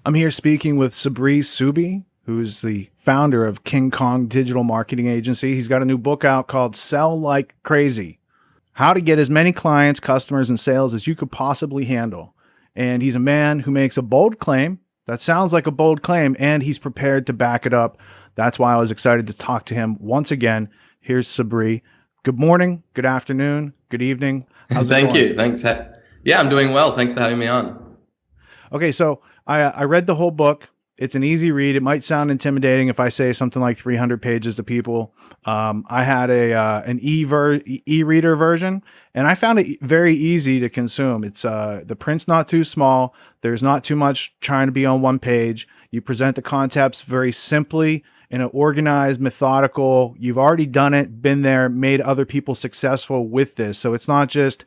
I'm here speaking with Sabri Suby, who's the founder of King Kong Digital Marketing Agency. He's got a new book out called Sell Like Crazy: How to Get as Many Clients, Customers, and Sales as You Could Possibly Handle. And he's a man who makes a bold claim. That sounds like a bold claim, and he's prepared to back it up. That's why I was excited to talk to him once again. Here's Sabri. Good morning, good afternoon, good evening. How's it Thank going? you. Thanks. Yeah, I'm doing well. Thanks for having me on. Okay, so I read the whole book. It's an easy read. It might sound intimidating if I say something like 300 pages to people. I had an e-reader version, and I found it very easy to consume. It's the print's not too small. There's not too much trying to be on one page. You present the concepts very simply in an organized, methodical. You've already done it, been there, made other people successful with this. So it's not just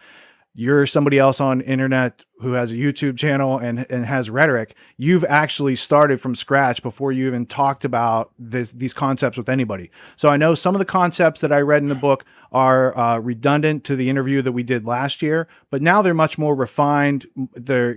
you're somebody else on internet who has a YouTube channel and has rhetoric. You've actually started from scratch before you even talked about these concepts with anybody. So I know some of the concepts that I read in the book are redundant to the interview that we did last year, but now they're much more refined. They're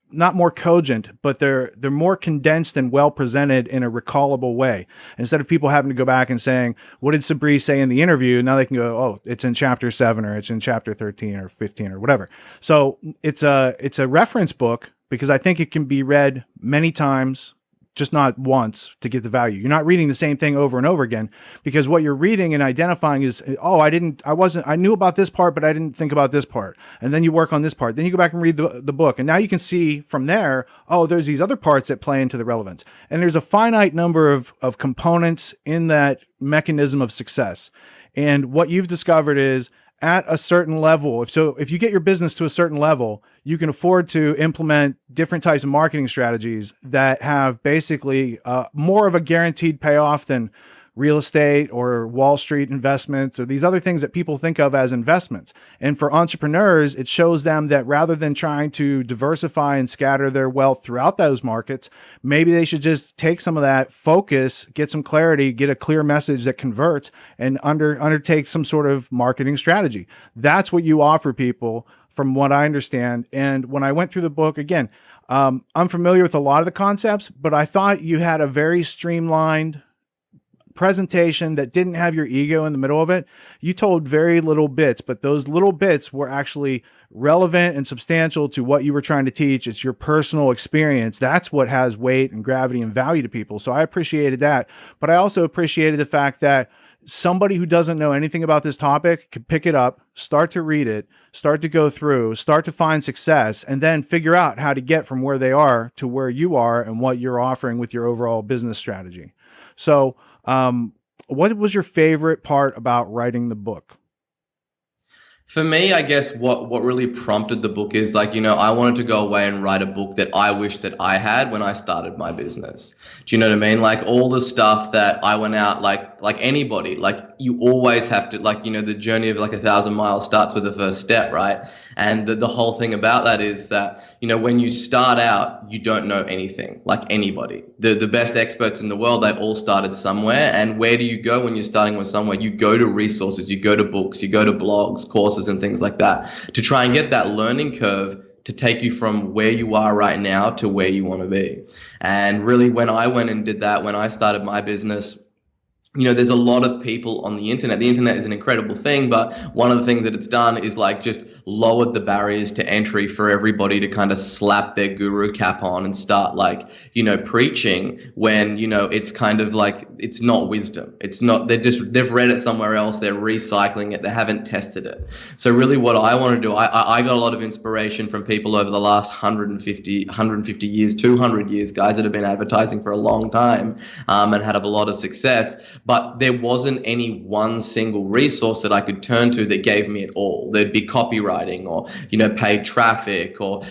not more cogent, but they're more condensed and well presented in a recallable way. Instead of people having to go back and saying, what did Sabri say in the interview? Now they can go, oh, it's in chapter 7 or it's in chapter 13 or 15 or whatever. So it's a reference book because I think it can be read many times, just not once, to get the value. You're not reading the same thing over and over again, because what you're reading and identifying is, oh, I knew about this part, but I didn't think about this part. And then you work on this part. Then you go back and read the book. And now you can see from there, oh, there's these other parts that play into the relevance. And there's a finite number of components in that mechanism of success. And what you've discovered is, at a certain level, if you get your business to a certain level, you can afford to implement different types of marketing strategies that have basically more of a guaranteed payoff than real estate or Wall Street investments or these other things that people think of as investments. And for entrepreneurs, it shows them that rather than trying to diversify and scatter their wealth throughout those markets, maybe they should just take some of that focus, get some clarity, get a clear message that converts, and undertake some sort of marketing strategy. That's what you offer people, from what I understand. And when I went through the book, again, I'm familiar with a lot of the concepts, but I thought you had a very streamlined presentation that didn't have your ego in the middle of it. You told very little bits, but those little bits were actually relevant and substantial to what you were trying to teach. It's your personal experience. That's what has weight and gravity and value to people. So I appreciated that. But I also appreciated the fact that somebody who doesn't know anything about this topic could pick it up, start to read it, start to go through, start to find success, and then figure out how to get from where they are to where you are and what you're offering with your overall business strategy. So what was your favorite part about writing the book? For me, I guess what really prompted the book is I wanted to go away and write a book that I wish that I had when I started my business. Do you know what I mean? Like all the stuff that I went out, like anybody, like you always have to, the journey of 1,000 miles starts with the first step, right? And the whole thing about that is that, when you start out, you don't know anything, like anybody. The best experts in the world, they've all started somewhere. And where do you go when you're starting with somewhere? You go to resources, you go to books, you go to blogs, courses, and things like that to try and get that learning curve to take you from where you are right now to where you want to be. And really, when I went and did that, when I started my business, there's a lot of people on the internet. The internet is an incredible thing, but one of the things that it's done is just lowered the barriers to entry for everybody to kind of slap their guru cap on and start preaching when, it's kind of it's not wisdom. It's not, they've read it somewhere else. They're recycling it. They haven't tested it. So really what I want to do, I got a lot of inspiration from people over the last 150 years, 200 years, guys that have been advertising for a long time and had a lot of success. But there wasn't any one single resource that I could turn to that gave me it all. There'd be copywriting or, paid traffic or,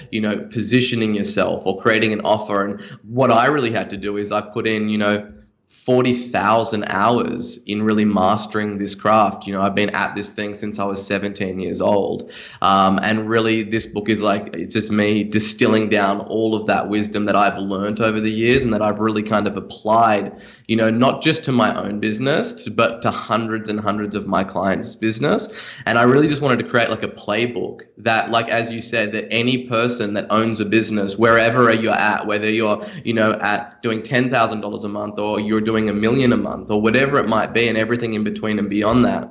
positioning yourself or creating an offer. And what I really had to do is I put in, 40,000 hours in really mastering this craft. I've been at this thing since I was 17 years old. And really this book is it's just me distilling down all of that wisdom that I've learned over the years and that I've really kind of applied, not just to my own business, but to hundreds and hundreds of my clients' business. And I really just wanted to create like a playbook that, like, as you said, that any person that owns a business, wherever you're at, whether you're, at doing $10,000 a month or you're doing $1 million a month or whatever it might be, and everything in between and beyond that,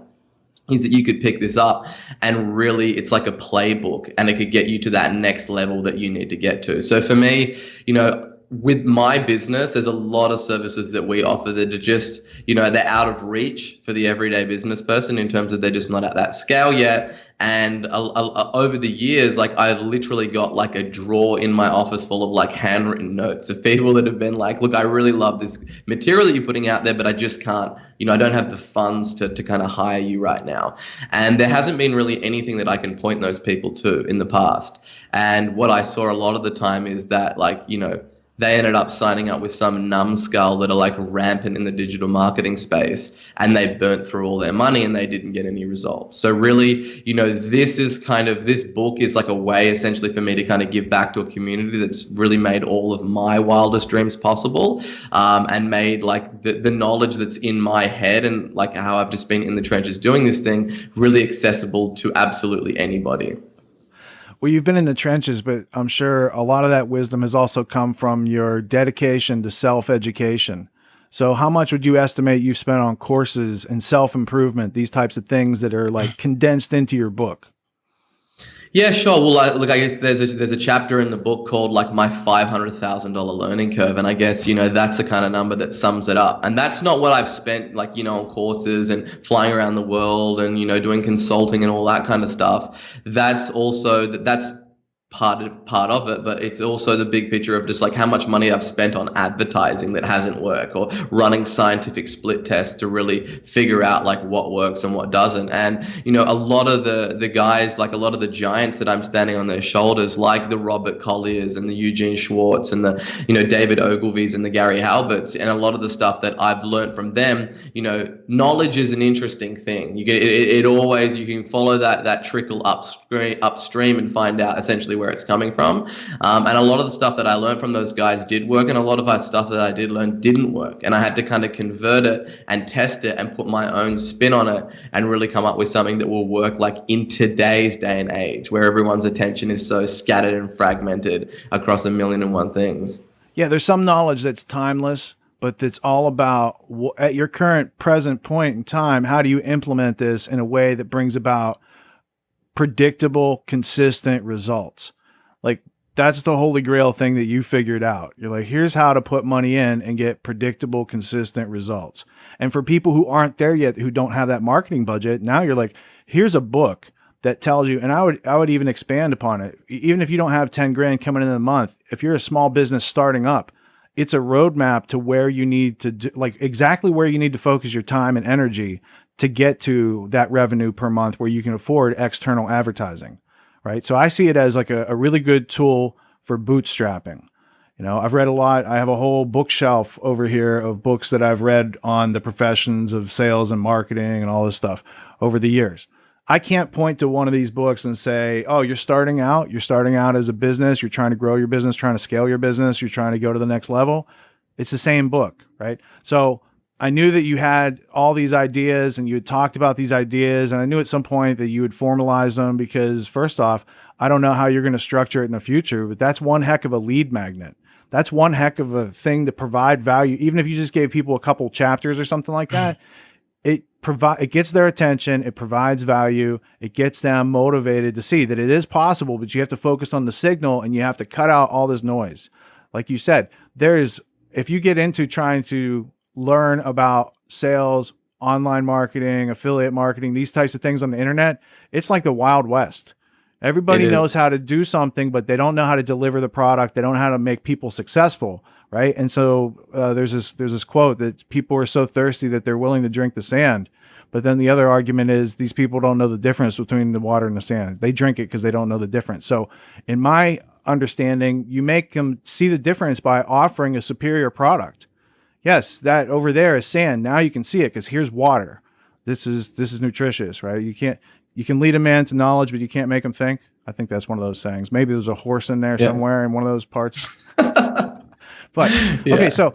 is that you could pick this up and really it's like a playbook and it could get you to that next level that you need to get to. So for me, with my business, there's a lot of services that we offer that are just, they're out of reach for the everyday business person in terms of they're just not at that scale yet. And over the years, like I literally got like a drawer in my office full of like handwritten notes of people that have been like, look, I really love this material that you're putting out there, but I just can't, I don't have the funds to kind of hire you right now. And there hasn't been really anything that I can point those people to in the past. And what I saw a lot of the time is that like, they ended up signing up with some numbskull that are like rampant in the digital marketing space, and they burnt through all their money and they didn't get any results. So really, this book is like a way essentially for me to kind of give back to a community that's really made all of my wildest dreams possible, and made like the knowledge that's in my head and like how I've just been in the trenches doing this thing really accessible to absolutely anybody. Well, you've been in the trenches, but I'm sure a lot of that wisdom has also come from your dedication to self-education. So how much would you estimate you've spent on courses and self-improvement, these types of things that are like condensed into your book? Yeah, sure. Well, I guess there's a chapter in the book called like my $500,000 learning curve, and I guess that's the kind of number that sums it up. And that's not what I've spent like on courses and flying around the world and doing consulting and all that kind of stuff. That's also that's part of it, but it's also the big picture of just like how much money I've spent on advertising that hasn't worked, or running scientific split tests to really figure out like what works and what doesn't. And a lot of the guys, like a lot of the giants that I'm standing on their shoulders, like the Robert Colliers and the Eugene Schwartz and the David Ogilvy's and the Gary Halberts, and a lot of the stuff that I've learned from them, knowledge is an interesting thing. It always, you can follow that trickle upstream and find out essentially where it's coming from. And a lot of the stuff that I learned from those guys did work, and a lot of our stuff that I did learn didn't work. And I had to kind of convert it and test it and put my own spin on it and really come up with something that will work like in today's day and age where everyone's attention is so scattered and fragmented across a million and one things. Yeah, there's some knowledge that's timeless, but it's all about at your current present point in time, how do you implement this in a way that brings about predictable, consistent results? Like that's the holy grail thing that you figured out. You're like, here's how to put money in and get predictable, consistent results. And for people who aren't there yet, who don't have that marketing budget, now you're like, here's a book that tells you, and I would even expand upon it. Even if you don't have 10 grand coming in a month, if you're a small business starting up, it's a roadmap to where you need to do, like exactly where you need to focus your time and energy to get to that revenue per month where you can afford external advertising, right? So I see it as like a really good tool for bootstrapping. I've read a lot. I have a whole bookshelf over here of books that I've read on the professions of sales and marketing and all this stuff over the years. I can't point to one of these books and say, oh, you're starting out as a business. You're trying to grow your business, trying to scale your business. You're trying to go to the next level. It's the same book, right? So I knew that you had all these ideas and you had talked about these ideas, and I knew at some point that you would formalize them because first off, I don't know how you're going to structure it in the future, but that's one heck of a lead magnet. That's one heck of a thing to provide value. Even if you just gave people a couple chapters or something like that, it gets their attention, it provides value, it gets them motivated to see that it is possible, but you have to focus on the signal and you have to cut out all this noise. Like you said, if you get into trying to learn about sales, online marketing, affiliate marketing, these types of things on the internet, it's like the Wild West. Everybody knows how to do something, but they don't know how to deliver the product. They don't know how to make people successful, right? And so there's this quote that people are so thirsty that they're willing to drink the sand. But then the other argument is these people don't know the difference between the water and the sand. They drink it because they don't know the difference. So in my understanding, you make them see the difference by offering a superior product. Yes, that over there is sand. Now you can see it because here's water. This is nutritious, right? You can lead a man to knowledge, but you can't make him think. I think that's one of those sayings. Maybe there's a horse in there somewhere in one of those parts. But okay, Yeah. so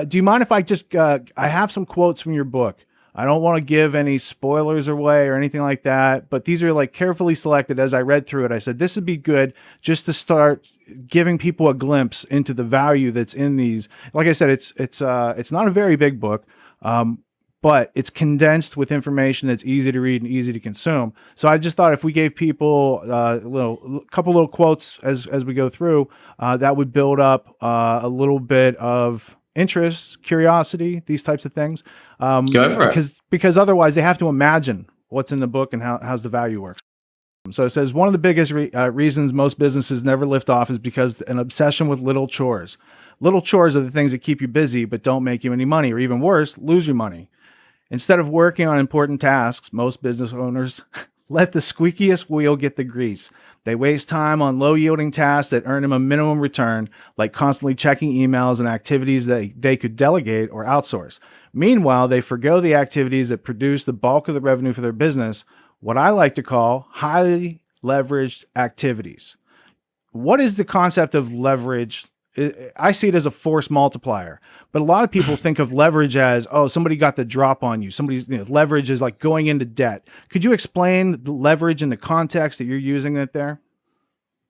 do you mind if I just I have some quotes from your book. I don't want to give any spoilers away or anything like that, but these are like carefully selected. As I read through it, I said this would be good just to start giving people a glimpse into the value that's in these. Like I said, it's not a very big book, but it's condensed with information that's easy to read and easy to consume. So I just thought if we gave people a couple little quotes as we go through, that would build up a little bit of interest, curiosity, these types of things. Go for it. Because otherwise they have to imagine what's in the book and how's the value works. So it says one of the biggest reasons most businesses never lift off is because an obsession with little chores. Little chores are the things that keep you busy but don't make you any money, or even worse, lose you money. Instead of working on important tasks, most business owners let the squeakiest wheel get the grease. They waste time on low-yielding tasks that earn them a minimum return, like constantly checking emails and activities that they could delegate or outsource. Meanwhile, they forgo the activities that produce the bulk of the revenue for their business, what I like to call highly leveraged activities. What is the concept of leverage? I see it as a force multiplier, but a lot of people think of leverage as, oh, somebody got the drop on you. Leverage is like going into debt. Could you explain the leverage in the context that you're using it there?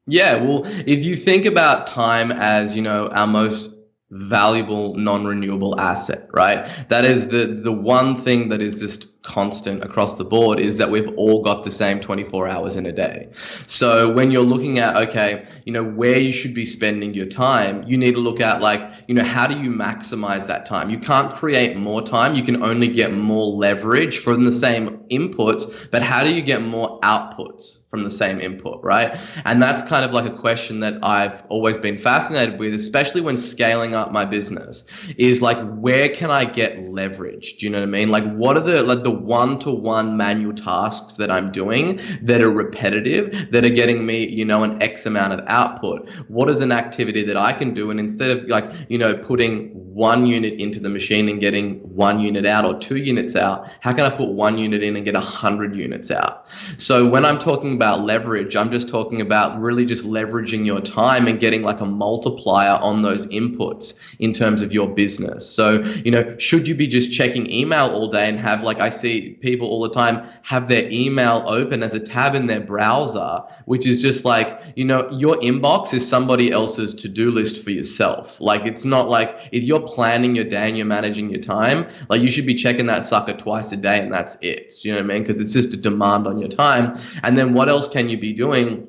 Yeah, well, if you think about time as, our most valuable non-renewable asset, right? That is the one thing that is just constant across the board, is that we've all got the same 24 hours in a day. So when you're looking at, okay, where you should be spending your time, you need to look at how do you maximize that time? You can't create more time. You can only get more leverage from the same inputs, but how do you get more outputs from the same input, right? And that's kind of like a question that I've always been fascinated with, especially when scaling up my business, is like, where can I get leverage? Do you know what I mean? Like, what are the one-to-one manual tasks that I'm doing that are repetitive, that are getting me, an X amount of output? What is an activity that I can do? And instead of putting 1 unit into the machine and getting 1 unit out, or 2 units out, how can I put 1 unit in and get 100 units out? So when I'm talking about leverage, I'm just talking about really just leveraging your time and getting like a multiplier on those inputs in terms of your business. So, should you be just checking email all day and have, like I see people all the time have their email open as a tab in their browser, which is just like, your inbox is somebody else's to-do list for yourself. Like, it's not like, if you're planning your day and you're managing your time, like, you should be checking that sucker twice a day and that's it. Do you know what I mean? Because it's just a demand on your time. And then what else can you be doing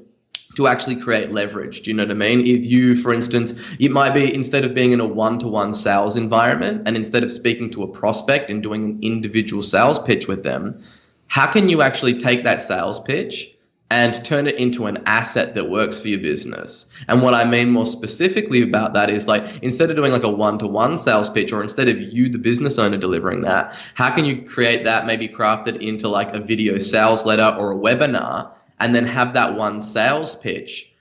to actually create leverage? Do you know what I mean? If you, for instance, it might be, instead of being in a one-to-one sales environment, and instead of speaking to a prospect and doing an individual sales pitch with them, how can you actually take that sales pitch and turn it into an asset that works for your business? And what I mean more specifically about that is, like, instead of doing like a one-to-one sales pitch, or instead of you, the business owner, delivering that, how can you create that, maybe craft it into like a video sales letter or a webinar, and then have that one sales pitch,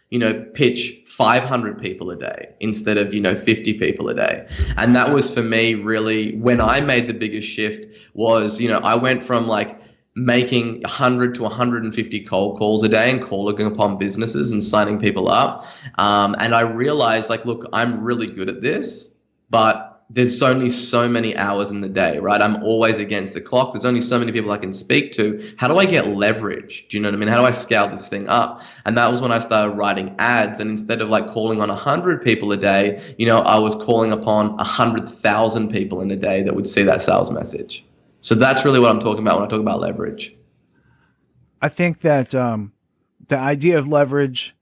pitch 500 people a day instead of, 50 people a day. And that was, for me, really when I made the biggest shift was, I went from like making 100 to 150 cold calls a day and calling upon businesses and signing people up. And I realized, like, look, I'm really good at this, but there's only so many hours in the day, right? I'm always against the clock. There's only so many people I can speak to. How do I get leverage? Do you know what I mean? How do I scale this thing up? And that was when I started writing ads. And instead of like calling on 100 people a day, I was calling upon 100,000 people in a day that would see that sales message. So that's really what I'm talking about when I talk about leverage. I think that the idea of leverage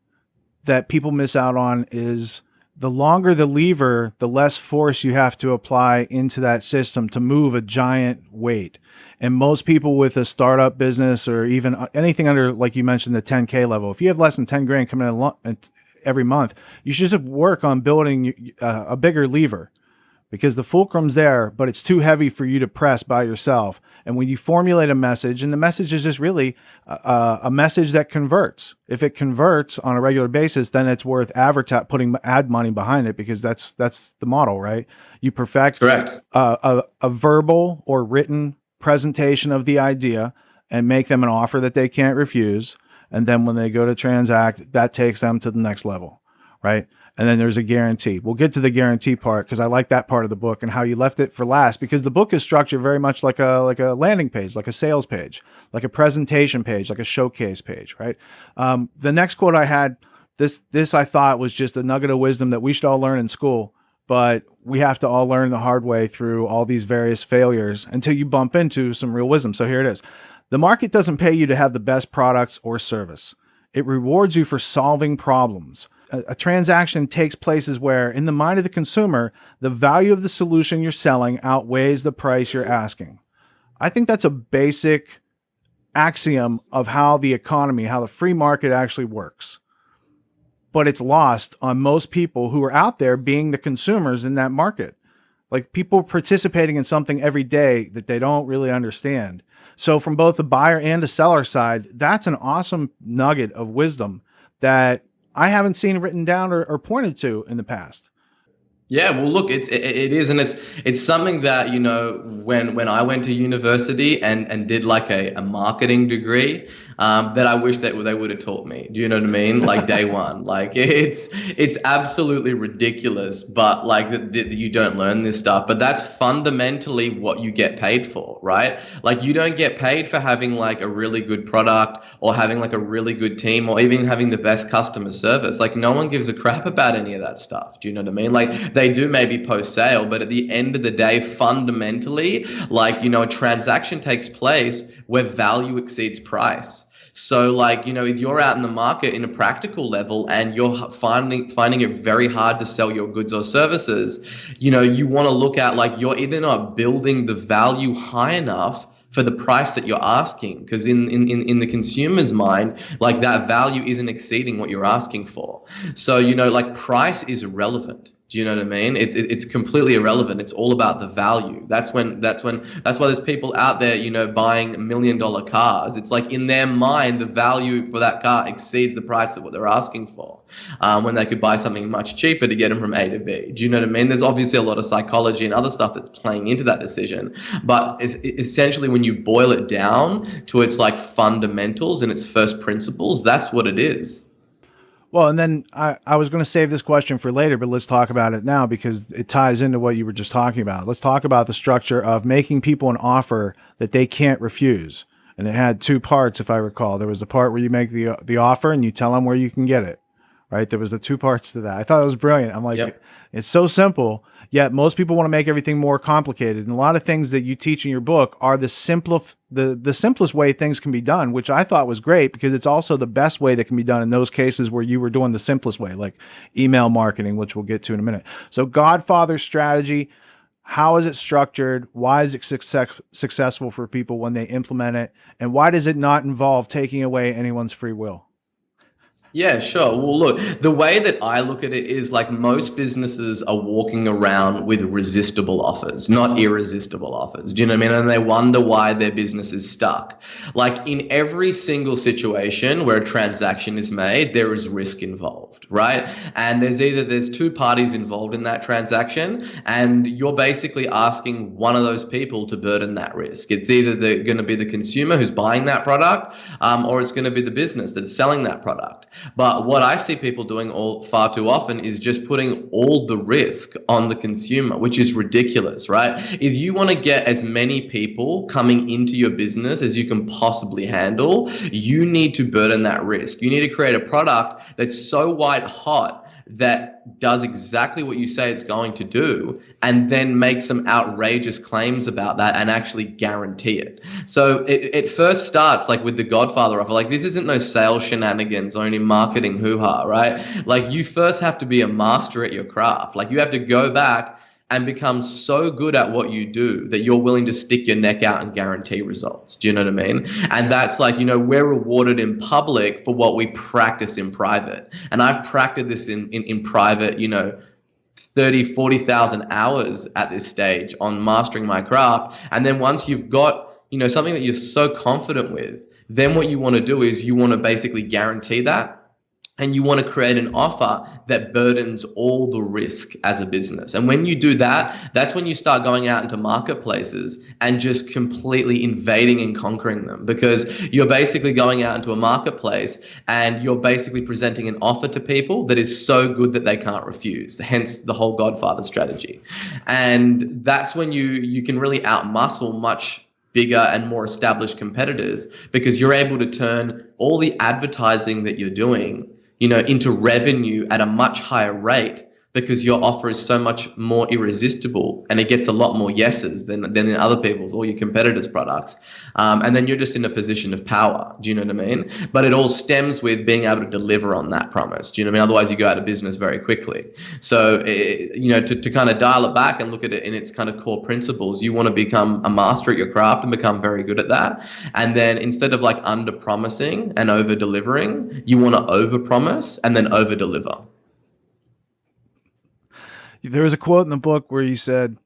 that people miss out on is, the longer the lever, the less force you have to apply into that system to move a giant weight. And most people with a startup business, or even anything under, like you mentioned, the 10K level, if you have less than 10 grand coming in every month, you should just work on building a bigger lever, because the fulcrum's there, but it's too heavy for you to press by yourself. And when you formulate a message, and the message is just really a message that converts. If it converts on a regular basis, then it's worth putting ad money behind it, because that's the model, right? You perfect Correct. A verbal or written presentation of the idea and make them an offer that they can't refuse. And then when they go to transact, that takes them to the next level, right? and then there's a guarantee. We'll get to the guarantee part because I like that part of the book and how you left it for last, because the book is structured very much like a landing page, like a sales page, like a presentation page, like a showcase page, right? The next quote I had, this I thought was just a nugget of wisdom that we should all learn in school, but we have to all learn the hard way through all these various failures until you bump into some real wisdom. So here it is. The market doesn't pay you to have the best products or service. It rewards you for solving problems. A transaction takes places where, in the mind of the consumer, the value of the solution you're selling outweighs the price you're asking. I think that's a basic axiom of how the economy, how the free market actually works. But it's lost on most people who are out there being the consumers in that market. Like people participating in something every day that they don't really understand. So from both the buyer and the seller side, that's an awesome nugget of wisdom that I haven't seen written down or pointed to in the past. Yeah, well, look, it is, and it's something that, you know, when I went to university and did like a marketing degree, that I wish that they would have taught me. Do you know what I mean? Like day one, like it's absolutely ridiculous, but like that you don't learn this stuff. But that's fundamentally what you get paid for, right? Like you don't get paid for having like a really good product or having like a really good team or even having the best customer service. Like no one gives a crap about any of that stuff. Do you know what I mean? Like they do maybe post sale, but at the end of the day, fundamentally, like, you know, a transaction takes place where value exceeds price. So like, you know, if you're out in the market in a practical level and you're finding it very hard to sell your goods or services, you know, you want to look at like you're either not building the value high enough for the price that you're asking, because in the consumer's mind, like that value isn't exceeding what you're asking for. So, you know, like price is irrelevant. Do you know what I mean? It's completely irrelevant. It's all about the value. That's why there's people out there, you know, buying $1 million cars. It's like in their mind, the value for that car exceeds the price of what they're asking for, when they could buy something much cheaper to get them from A to B. Do you know what I mean? There's obviously a lot of psychology and other stuff that's playing into that decision. But essentially, when you boil it down to its like fundamentals and its first principles, that's what it is. Well, and then I was going to save this question for later, but let's talk about it now because it ties into what you were just talking about. Let's talk about the structure of making people an offer that they can't refuse. And it had two parts, if I recall. There was the part where you make the offer and you tell them where you can get it, right? There was the two parts to that. I thought it was brilliant. I'm like, yep. It's so simple, yet most people want to make everything more complicated. And a lot of things that you teach in your book are the simplest way things can be done, which I thought was great because it's also the best way that can be done in those cases where you were doing the simplest way, like email marketing, which we'll get to in a minute. So Godfather strategy, how is it structured? Why is it successful for people when they implement it? And why does it not involve taking away anyone's free will? Yeah, sure. Well, look, the way that I look at it is like most businesses are walking around with resistible offers, not irresistible offers. Do you know what I mean? And they wonder why their business is stuck. Like in every single situation where a transaction is made, there is risk involved, right? And there's two parties involved in that transaction, and you're basically asking one of those people to burden that risk. It's either going to be the consumer who's buying that product, or it's going to be the business that's selling that product. But what I see people doing far too often is just putting all the risk on the consumer, which is ridiculous, right? If you want to get as many people coming into your business as you can possibly handle, you need to burden that risk. You need to create a product that's so white hot that does exactly what you say it's going to do, and then make some outrageous claims about that and actually guarantee it. So it first starts like with the Godfather offer. Like this isn't no sales shenanigans or any marketing hoo-ha, right? Like you first have to be a master at your craft. Like you have to go back and become so good at what you do that you're willing to stick your neck out and guarantee results. Do you know what I mean? And that's like, you know, we're rewarded in public for what we practice in private. And I've practiced this in private, you know, 40,000 hours at this stage on mastering my craft. And then once you've got, you know, something that you're so confident with, then what you want to do is you want to basically guarantee that. and you want to create an offer that burdens all the risk as a business. And when you do that, that's when you start going out into marketplaces and just completely invading and conquering them, because you're basically going out into a marketplace and you're basically presenting an offer to people that is so good that they can't refuse, hence the whole Godfather strategy. And that's when you can really outmuscle much bigger and more established competitors, because you're able to turn all the advertising that you're doing, into revenue at a much higher rate, because your offer is so much more irresistible and it gets a lot more yeses than in other people's or your competitors' products. And then you're just in a position of power. Do you know what I mean? But it all stems with being able to deliver on that promise. Do you know what I mean? Otherwise, you go out of business very quickly. So, to kind of dial it back and look at it in its kind of core principles, you want to become a master at your craft and become very good at that. And then instead of like under promising and over delivering, you want to over promise and then over deliver. There was a quote in the book where you said,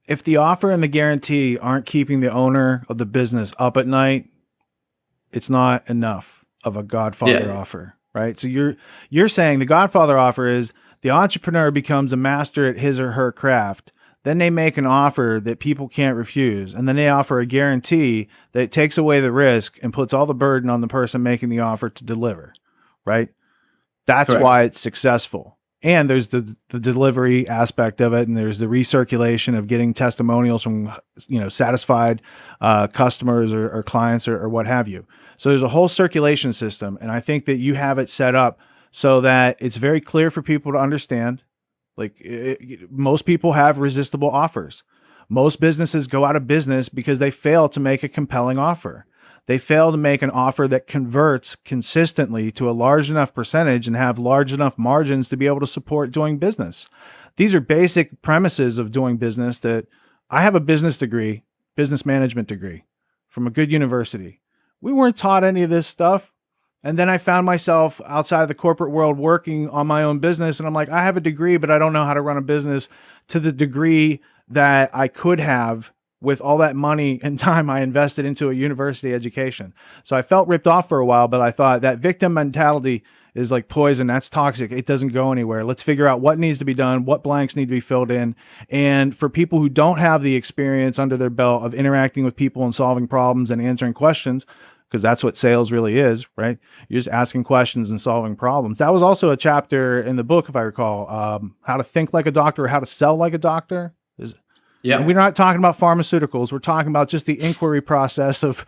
if the offer and the guarantee aren't keeping the owner of the business up at night, it's not enough of a Godfather offer, right? So you're saying the Godfather offer is the entrepreneur becomes a master at his or her craft. Then they make an offer that people can't refuse. And then they offer a guarantee that takes away the risk and puts all the burden on the person making the offer to deliver, right? That's Correct. why it's successful. And there's the delivery aspect of it, and there's the recirculation of getting testimonials from satisfied customers or clients or what have you. So there's a whole circulation system, and I think that you have it set up so that it's very clear for people to understand. Like most people have resistible offers. Most businesses go out of business because they fail to make a compelling offer. They fail to make an offer that converts consistently to a large enough percentage and have large enough margins to be able to support doing business. These are basic premises of doing business. That I have a business degree, business management degree from a good university. We weren't taught any of this stuff. And then I found myself outside of the corporate world working on my own business. And I'm like, I have a degree, but I don't know how to run a business to the degree that I could have with all that money and time I invested into a university education. So I felt ripped off for a while, but I thought that victim mentality is like poison. That's toxic. It doesn't go anywhere. Let's figure out what needs to be done, what blanks need to be filled in. And for people who don't have the experience under their belt of interacting with people and solving problems and answering questions, because that's what sales really is, right? You're just asking questions and solving problems. That was also a chapter in the book, if I recall, how to think like a doctor, or how to sell like a doctor. Yeah. And we're not talking about pharmaceuticals. We're talking about just the inquiry process of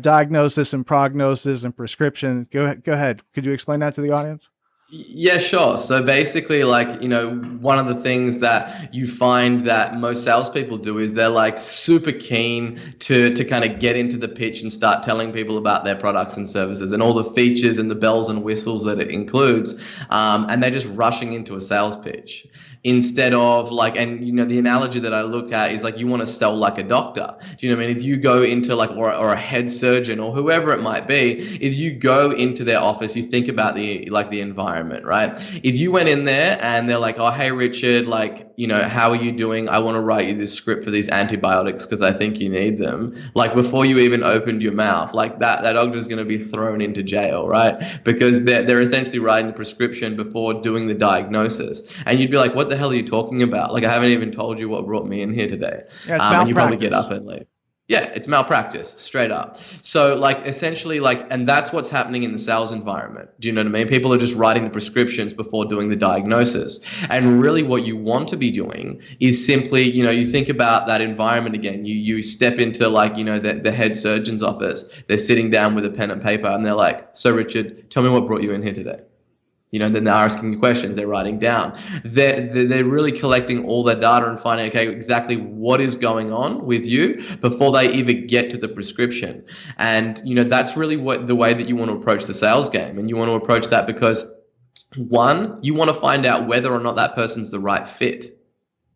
diagnosis and prognosis and prescription. Go ahead. Could you explain that to the audience? Yeah, sure. So basically, one of the things that you find that most salespeople do is they're like super keen to kind of get into the pitch and start telling people about their products and services and all the features and the bells and whistles that it includes. And they're just rushing into a sales pitch. Instead of the analogy that I look at is like, you want to sell like a doctor. Do you know what I mean? If you go into or a head surgeon or whoever it might be, if you go into their office, you think about the environment, right? If you went in there and they're like, oh, hey, Richard, how are you doing? I want to write you this script for these antibiotics because I think you need them. Like before you even opened your mouth, like that doctor is going to be thrown into jail, right? Because they're essentially writing the prescription before doing the diagnosis. And you'd be like, what the hell are you talking about? Like, I haven't even told you what brought me in here today. Yeah, it's and you probably malpractice. get up and leave. Yeah, it's malpractice, straight up. So essentially and that's what's happening in the sales environment. Do you know what I mean? People are just writing the prescriptions before doing the diagnosis. And really what you want to be doing is simply, you think about that environment again. You step into the head surgeon's office. They're sitting down with a pen and paper and they're like, so Richard, tell me what brought you in here today. Then they're asking you questions, they're writing down. They're really collecting all their data and finding, okay, exactly what is going on with you before they even get to the prescription. And, that's really the way that you want to approach the sales game. And you want to approach that because, one, you want to find out whether or not that person's the right fit.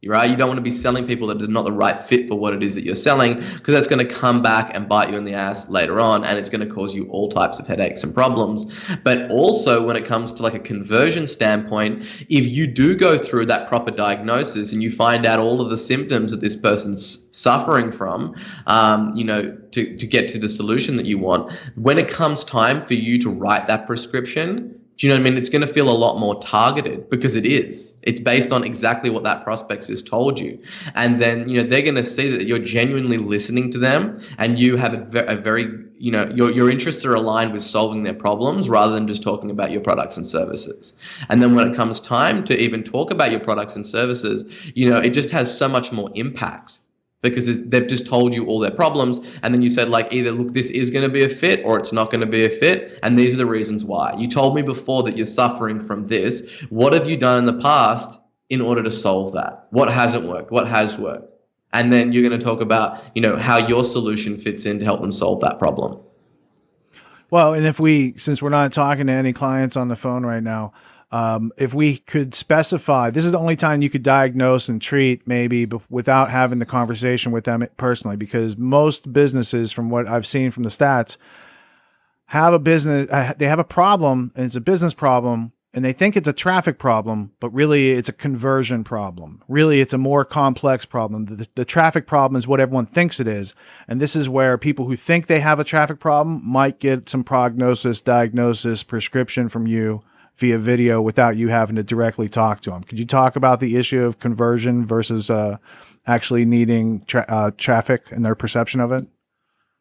right? You don't want to be selling people that are not the right fit for what it is that you're selling, because that's going to come back and bite you in the ass later on, and it's going to cause you all types of headaches and problems. But also when it comes to like a conversion standpoint, if you do go through that proper diagnosis and you find out all of the symptoms that this person's suffering from, to get to the solution that you want, when it comes time for you to write that prescription, do you know what I mean? It's going to feel a lot more targeted, because it is. It's based on exactly what that prospect has told you. And then, they're going to see that you're genuinely listening to them, and you have a very, your interests are aligned with solving their problems rather than just talking about your products and services. And then when it comes time to even talk about your products and services, it just has so much more impact, because they've just told you all their problems, and then you said, like, either, look, this is going to be a fit or it's not going to be a fit, and these are the reasons why. You told me before that you're suffering from this. What have you done in the past in order to solve that? What hasn't worked? What has worked? And then you're going to talk about, how your solution fits in to help them solve that problem. Well, and since we're not talking to any clients on the phone right now, if we could specify, this is the only time you could diagnose and treat maybe without having the conversation with them personally, because most businesses, from what I've seen from the stats, have they have a problem, and it's a business problem, and they think it's a traffic problem, but really it's a conversion problem. Really, it's a more complex problem. The traffic problem is what everyone thinks it is. And this is where people who think they have a traffic problem might get some prognosis, diagnosis, prescription from you via video without you having to directly talk to them. Could you talk about the issue of conversion versus actually needing traffic and their perception of it?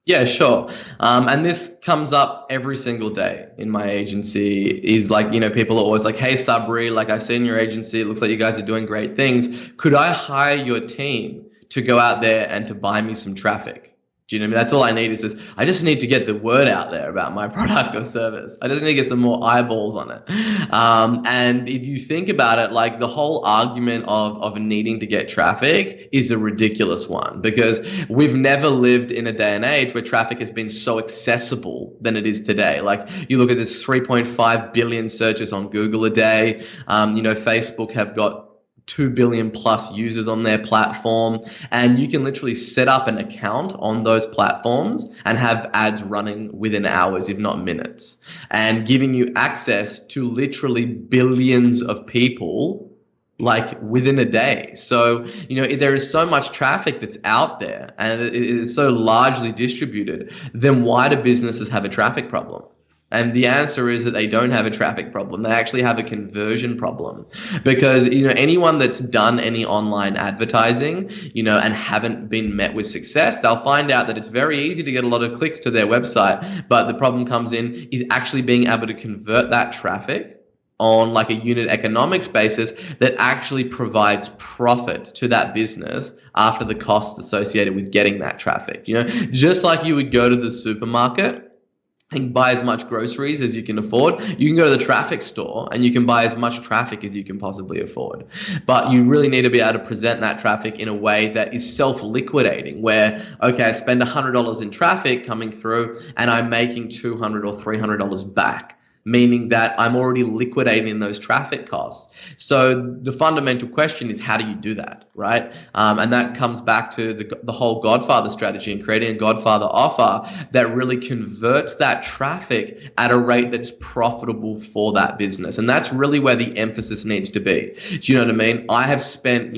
Yeah, sure. And this comes up every single day in my agency. Is like, people are always like, hey, Sabri, like, I see in your agency, it looks like you guys are doing great things. Could I hire your team to go out there and to buy me some traffic? Do you know what I mean? That's all I need is I just need to get the word out there about my product or service. I just need to get some more eyeballs on it. And if you think about it, like, the whole argument of needing to get traffic is a ridiculous one, because we've never lived in a day and age where traffic has been so accessible than it is today. Like, you look at this 3.5 billion searches on Google a day. Facebook have got 2 billion plus users on their platform, and you can literally set up an account on those platforms and have ads running within hours, if not minutes, and giving you access to literally billions of people, like, within a day. So, there is so much traffic that's out there, and it's so largely distributed. Then why do businesses have a traffic problem? And the answer is that they don't have a traffic problem. They actually have a conversion problem, because, anyone that's done any online advertising, and haven't been met with success, they'll find out that it's very easy to get a lot of clicks to their website. But the problem comes in is actually being able to convert that traffic on like a unit economics basis that actually provides profit to that business after the costs associated with getting that traffic. Just like you would go to the supermarket and buy as much groceries as you can afford, you can go to the traffic store and you can buy as much traffic as you can possibly afford. But you really need to be able to present that traffic in a way that is self-liquidating, where, okay, I spend $100 in traffic coming through and I'm making $200 or $300 back, meaning that I'm already liquidating those traffic costs. So the fundamental question is, how do you do that, right? And that comes back to the whole Godfather strategy and creating a Godfather offer that really converts that traffic at a rate that's profitable for that business. And that's really where the emphasis needs to be. Do you know what I mean? I have spent,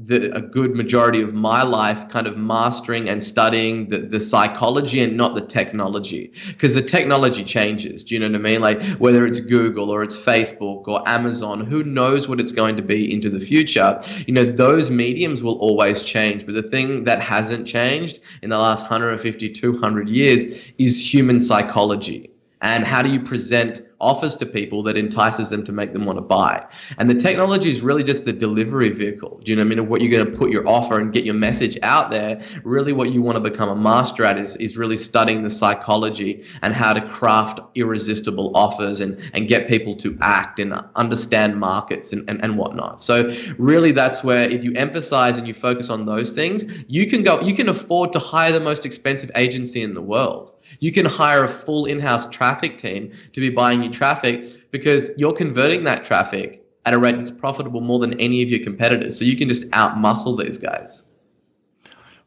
a good majority of my life kind of mastering and studying the psychology and not the technology, because the technology changes. Do you know what I mean? Like, whether it's Google or it's Facebook or Amazon, who knows what it's going to be into the future. Those mediums will always change. But the thing that hasn't changed in the last 150, 200 years is human psychology. And how do you present offers to people that entices them to make them want to buy? And the technology is really just the delivery vehicle. Do you know what I mean? What you're going to put your offer and get your message out there. Really what you want to become a master at is really studying the psychology and how to craft irresistible offers and get people to act and understand markets and whatnot. So really that's where, if you emphasize and you focus on those things, you can afford to hire the most expensive agency in the world. You can hire a full in-house traffic team to be buying you traffic, because you're converting that traffic at a rate that's profitable more than any of your competitors. So you can just outmuscle these guys.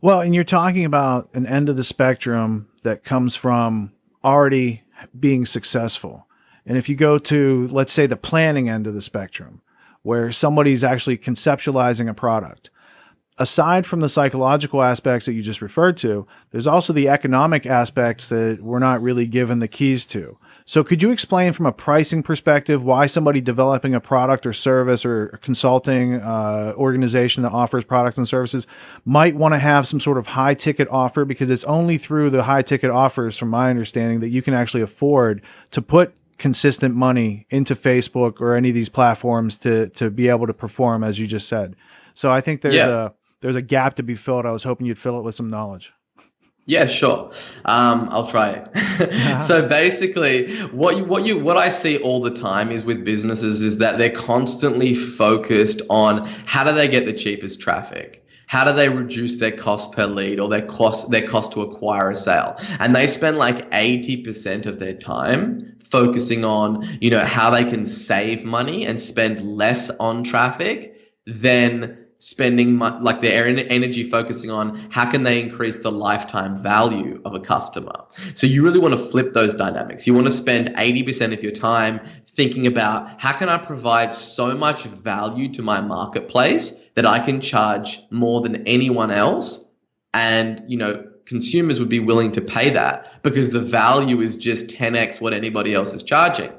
Well, and you're talking about an end of the spectrum that comes from already being successful. And if you go to, let's say, the planning end of the spectrum, where somebody's actually conceptualizing a product, aside from the psychological aspects that you just referred to, there's also the economic aspects that we're not really given the keys to. So could you explain from a pricing perspective why somebody developing a product or service or a consulting organization that offers products and services might want to have some sort of high ticket offer? Because it's only through the high ticket offers, from my understanding, that you can actually afford to put consistent money into Facebook or any of these platforms to be able to perform, as you just said. So I think there's a gap to be filled. I was hoping you'd fill it with some knowledge. Yeah, sure. I'll try it. So basically, what I see all the time is with businesses is that they're constantly focused on how do they get the cheapest traffic? How do they reduce their cost per lead or their cost to acquire a sale? And they spend like 80% of their time focusing on, how they can save money and spend less on traffic than spending like their energy focusing on how can they increase the lifetime value of a customer. So you really want to flip those dynamics. You want to spend 80% of your time thinking about how can I provide so much value to my marketplace that I can charge more than anyone else, and consumers would be willing to pay that because the value is just 10x what anybody else is charging.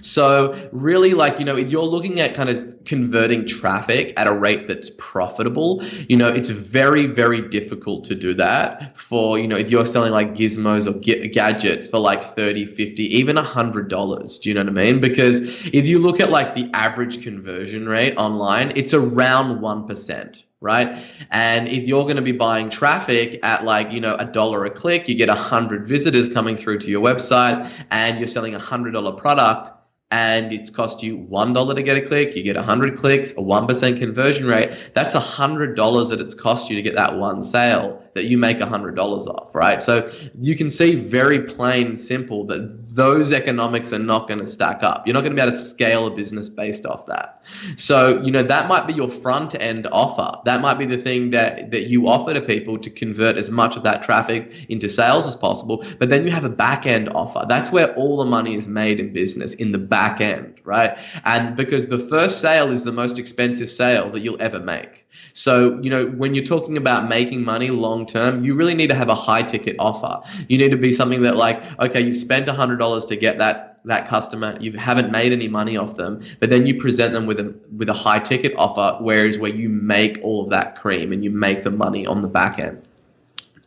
So really, if you're looking at kind of converting traffic at a rate that's profitable, it's very, very difficult to do that for, if you're selling like gizmos or gadgets for like 30, 50, even $100. Do you know what I mean? Because if you look at like the average conversion rate online, it's around 1%. Right? And if you're going to be buying traffic at like, $1 a click, you get 100 visitors coming through to your website, and you're selling a $100 product, and it's cost you $1 to get a click, you get 100 clicks, a 1% conversion rate, that's $100 that it's cost you to get that one sale that you make $100 off, right? So you can see very plain and simple that those economics are not going to stack up. You're not going to be able to scale a business based off that. So, that might be your front end offer. That might be the thing that you offer to people to convert as much of that traffic into sales as possible. But then you have a back end offer. That's where all the money is made in business, in the back end, right? And because the first sale is the most expensive sale that you'll ever make. So, when you're talking about making money long term, you really need to have a high ticket offer. You need to be something that like, okay, you've spent $100 to get that customer, you haven't made any money off them, but then you present them with a high ticket offer, where you make all of that cream and you make the money on the back end.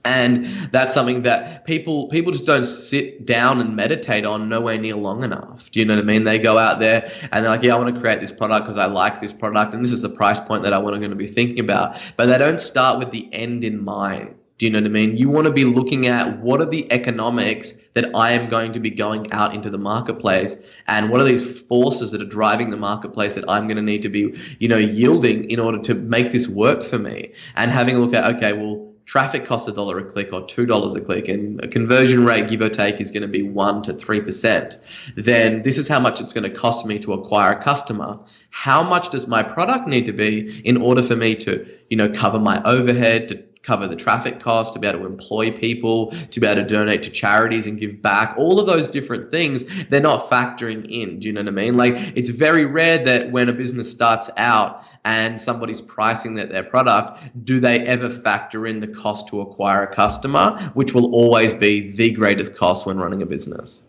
And that's something that people just don't sit down and meditate on nowhere near long enough. Do you know what I mean? They go out there and they're like, yeah, I want to create this product because I like this product and this is the price point that I want to going to be thinking about. But they don't start with the end in mind. Do you know what I mean? You want to be looking at what are the economics that I am going to be going out into the marketplace, and what are these forces that are driving the marketplace that I'm going to need to be, yielding in order to make this work for me. And having a look at, okay, well, traffic costs $1 a click or $2 a click, and a conversion rate, give or take, is going to be 1 to 3%. Then this is how much it's going to cost me to acquire a customer. How much does my product need to be in order for me to, cover my overhead, to cover the traffic costs, to be able to employ people, to be able to donate to charities and give back? All of those different things, they're not factoring in. Do you know what I mean? Like, it's very rare that when a business starts out and somebody's pricing their product, do they ever factor in the cost to acquire a customer, which will always be the greatest cost when running a business.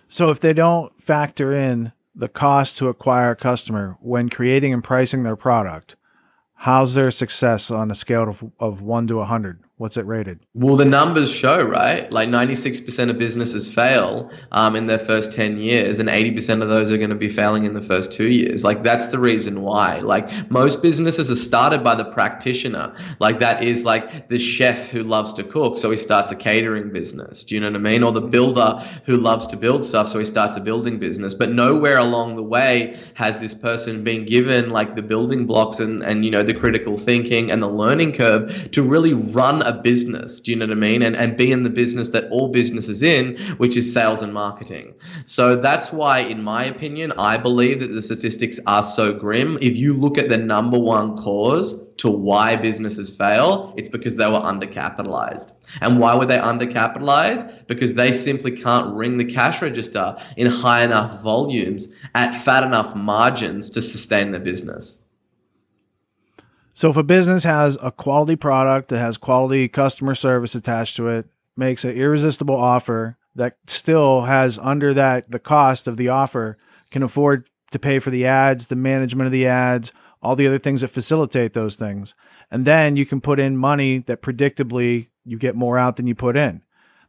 So if they don't factor in the cost to acquire a customer when creating and pricing their product, how's their success on a scale of 1 to 100? What's it rated? Well, the numbers show, right? Like 96% of businesses fail in their first 10 years, and 80% of those are going to be failing in the first 2 years. Like, that's the reason why. Like, most businesses are started by the practitioner. Like, that is like the chef who loves to cook, so he starts a catering business. Do you know what I mean? Or the builder who loves to build stuff, so he starts a building business. But nowhere along the way has this person been given like the building blocks and the critical thinking and the learning curve to really run a a business. Do you know what I mean? And be in the business that all business is in, which is sales and marketing. So that's why, in my opinion, I believe that the statistics are so grim. If you look at the number one cause to why businesses fail, it's because they were undercapitalized. And why were they undercapitalized? Because they simply can't ring the cash register in high enough volumes at fat enough margins to sustain their business. So if a business has a quality product that has quality customer service attached to it, makes an irresistible offer that still has under that the cost of the offer, can afford to pay for the ads, the management of the ads, all the other things that facilitate those things. And then you can put in money that predictably you get more out than you put in.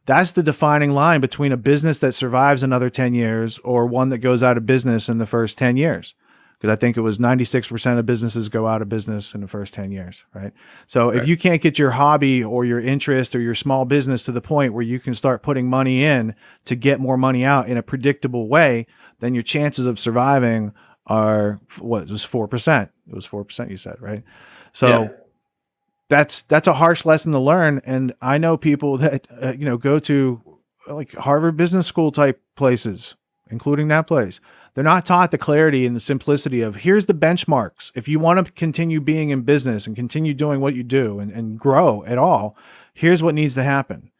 That's the defining line between a business that survives another 10 years or one that goes out of business in the first 10 years. Because I think it was 96% of businesses go out of business in the first 10 years, right? So if you can't get your hobby or your interest or your small business to the point where you can start putting money in to get more money out in a predictable way, then your chances of surviving are, what, it was 4%. It was 4%, you said, right? So that's a harsh lesson to learn. And I know people that, go to like Harvard Business School type places, including that place. They're not taught the clarity and the simplicity of here's the benchmarks. If you want to continue being in business and continue doing what you do and grow at all, here's what needs to happen.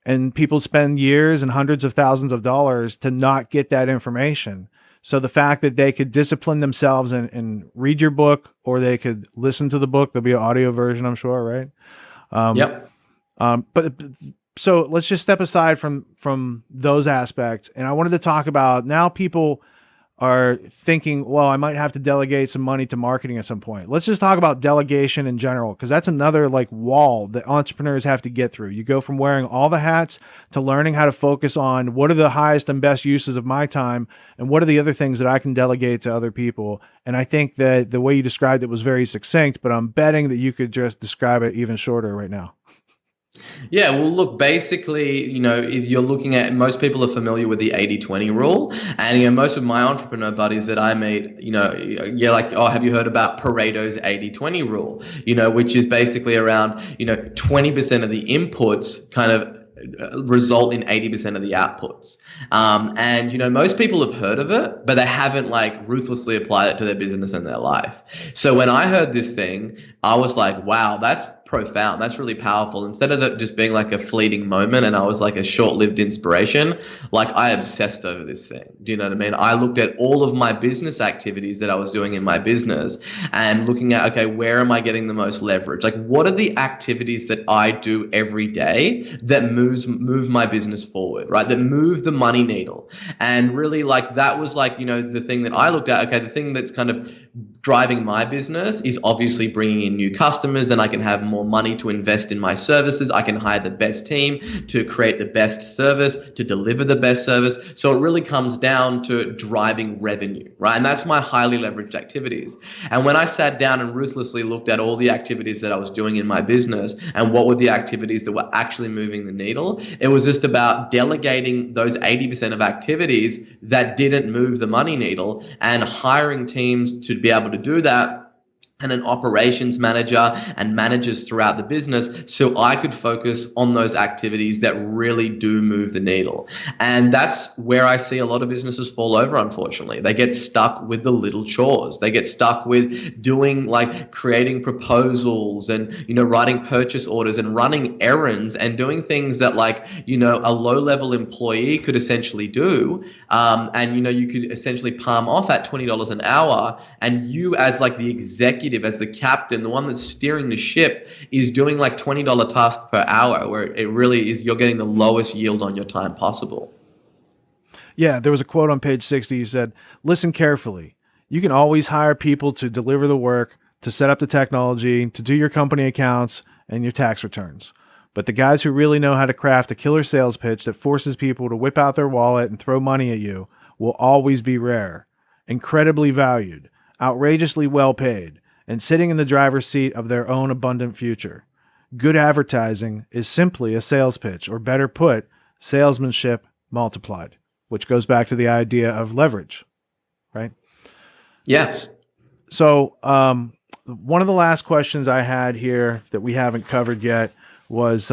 And people spend years and hundreds of thousands of dollars to not get that information. So the fact that they could discipline themselves and read your book, or they could listen to the book, there'll be an audio version, I'm sure, right? But so let's just step aside from those aspects. And I wanted to talk about now people are thinking, well, I might have to delegate some money to marketing at some point. Let's just talk about delegation in general, because that's another like wall that entrepreneurs have to get through. You go from wearing all the hats to learning how to focus on what are the highest and best uses of my time and what are the other things that I can delegate to other people. And I think that the way you described it was very succinct, but I'm betting that you could just describe it even shorter right now. Yeah, well, look, basically, if you're looking at, most people are familiar with the 80-20 rule. And, most of my entrepreneur buddies that I meet, you're like, oh, have you heard about Pareto's 80-20 rule? Which is basically around, 20% of the inputs kind of result in 80% of the outputs. And most people have heard of it, but they haven't like ruthlessly applied it to their business and their life. So when I heard this thing, I was like, wow, that's profound. That's really powerful. Instead of it just being like a fleeting moment and I was like a short-lived inspiration, like I obsessed over this thing. Do you know what I mean? I looked at all of my business activities that I was doing in my business and looking at, okay, where am I getting the most leverage? Like, what are the activities that I do every day that move my business forward, right? That move the money needle. And really, like, that was like, the thing that I looked at. Okay, the thing that's kind of driving my business is obviously bringing in new customers, and I can have more money to invest in my services. I can hire the best team to create the best service, to deliver the best service. So it really comes down to driving revenue, right? And that's my highly leveraged activities. And when I sat down and ruthlessly looked at all the activities that I was doing in my business and what were the activities that were actually moving the needle, it was just about delegating those 80% of activities that didn't move the money needle and hiring teams to be able to do that, and an operations manager and managers throughout the business, so I could focus on those activities that really do move the needle. And that's where I see a lot of businesses fall over, unfortunately. They get stuck with the little chores. They get stuck with doing, like, creating proposals and, writing purchase orders and running errands and doing things that, like, a low-level employee could essentially do. And, you could essentially palm off at $20 an hour, and you as, like, the executive, as the captain, the one that's steering the ship, is doing like $20 task per hour, where it really is, you're getting the lowest yield on your time possible. Yeah, there was a quote on page 60. You said, listen carefully. You can always hire people to deliver the work, to set up the technology, to do your company accounts and your tax returns. But the guys who really know how to craft a killer sales pitch that forces people to whip out their wallet and throw money at you will always be rare, incredibly valued, outrageously well paid, and sitting in the driver's seat of their own abundant future. Good advertising is simply a sales pitch, or better put, salesmanship multiplied, which goes back to the idea of leverage, right? Yes. So one of the last questions I had here that we haven't covered yet was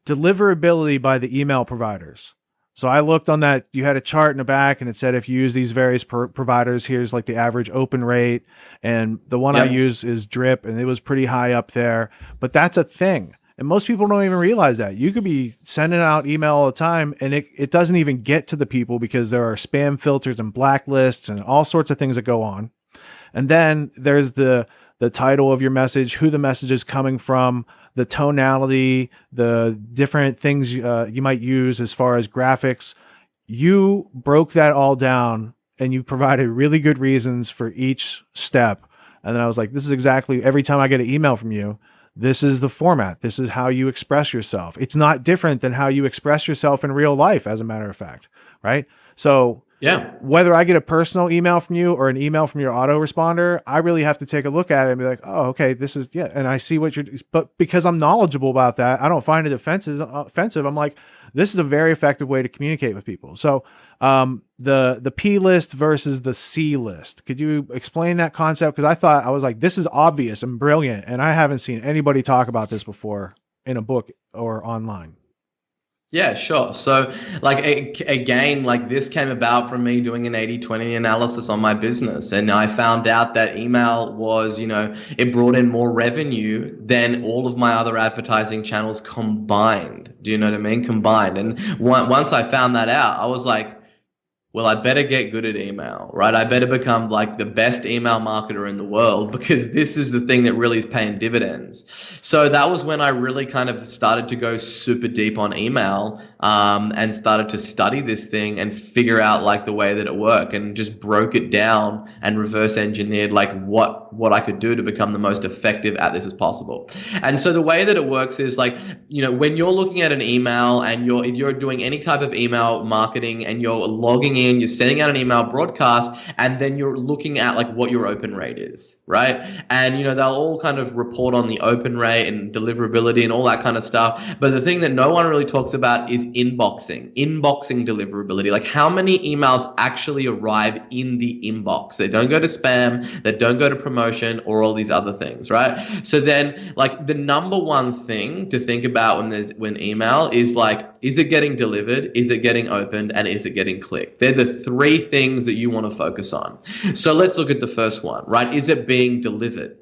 deliverability by the email providers. So I looked on that, you had a chart in the back and it said, if you use these various providers, here's like the average open rate. And the one I use is Drip, and it was pretty high up there, but that's a thing. And most people don't even realize that. You could be sending out email all the time and it doesn't even get to the people because there are spam filters and blacklists and all sorts of things that go on. And then there's the title of your message, who the message is coming from, the tonality, the different things you might use as far as graphics. You broke that all down and you provided really good reasons for each step. And then I was like, this is exactly, every time I get an email from you, this is the format. This is how you express yourself. It's not different than how you express yourself in real life, as a matter of fact, right? So yeah, whether I get a personal email from you or an email from your autoresponder, I really have to take a look at it and be like, oh, okay, this is, yeah. And I see what you're, but because I'm knowledgeable about that, I don't find it offensive. I'm like, this is a very effective way to communicate with people. So the P list versus the C list, could you explain that concept? Because I was like, this is obvious and brilliant, and I haven't seen anybody talk about this before in a book or online. Yeah, sure. So like again, like this came about from me doing an 80-20 analysis on my business. And I found out that email was, it brought in more revenue than all of my other advertising channels combined. Do you know what I mean? Combined. And once I found that out, I was like, well, I better get good at email, right? I better become like the best email marketer in the world, because this is the thing that really is paying dividends. So that was when I really kind of started to go super deep on email, and started to study this thing and figure out like the way that it worked, and just broke it down and reverse engineered like what I could do to become the most effective at this as possible. And so the way that it works is like, when you're looking at an email and if you're doing any type of email marketing and you're logging in, you're sending out an email broadcast, and then you're looking at like what your open rate is, right? And they'll all kind of report on the open rate and deliverability and all that kind of stuff. But the thing that no one really talks about is inboxing deliverability. Like how many emails actually arrive in the inbox? They don't go to spam, they don't go to promotion or all these other things, right? So then like the number one thing to think about when email is like, is it getting delivered? Is it getting opened? And is it getting clicked? They're the three things that you want to focus on. So let's look at the first one, right? Is it being delivered?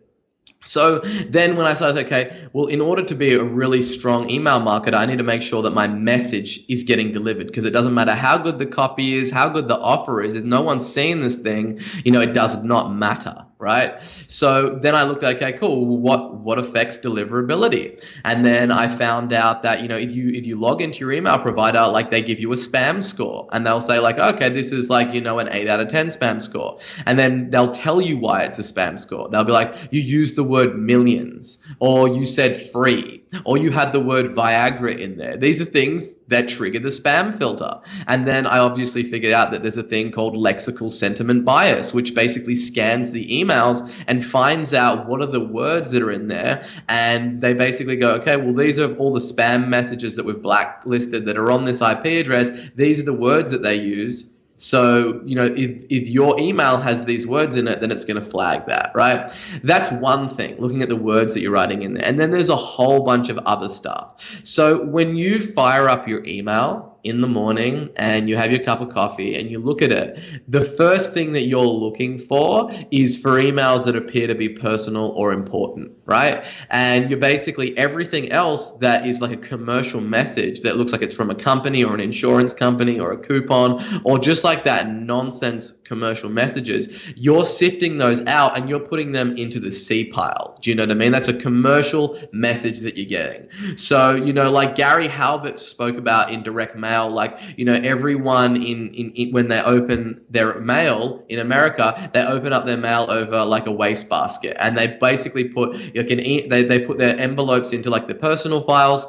So then when I started, okay, well, in order to be a really strong email marketer, I need to make sure that my message is getting delivered, because it doesn't matter how good the copy is, how good the offer is. If no one's seeing this thing, it does not matter, right? So then I looked at, okay, cool, what affects deliverability? And then I found out that, if you log into your email provider, like they give you a spam score, and they'll say like, okay, this is like, an 8 out of 10 spam score. And then they'll tell you why it's a spam score. They'll be like, you used the word millions, or you said free, or you had the word Viagra in there. These are things that trigger the spam filter. And then I obviously figured out that there's a thing called lexical sentiment bias, which basically scans the emails and finds out what are the words that are in there. And they basically go, okay, well, these are all the spam messages that we've blacklisted that are on this IP address. These are the words that they used. So, if your email has these words in it, then it's going to flag that, right? That's one thing, looking at the words that you're writing in there. And then there's a whole bunch of other stuff. So when you fire up your email in the morning and you have your cup of coffee and you look at it, the first thing that you're looking for is for emails that appear to be personal or important, right? And you're basically everything else that is like a commercial message that looks like it's from a company or an insurance company or a coupon, or just like that nonsense commercial messages, you're sifting those out and you're putting them into the C pile. Do you know what I mean? That's a commercial message that you're getting. So, like Gary Halbert spoke about in direct mail, like, everyone in when they open their mail in America, they open up their mail over like a wastebasket, and they basically put they put their envelopes into like the personal files,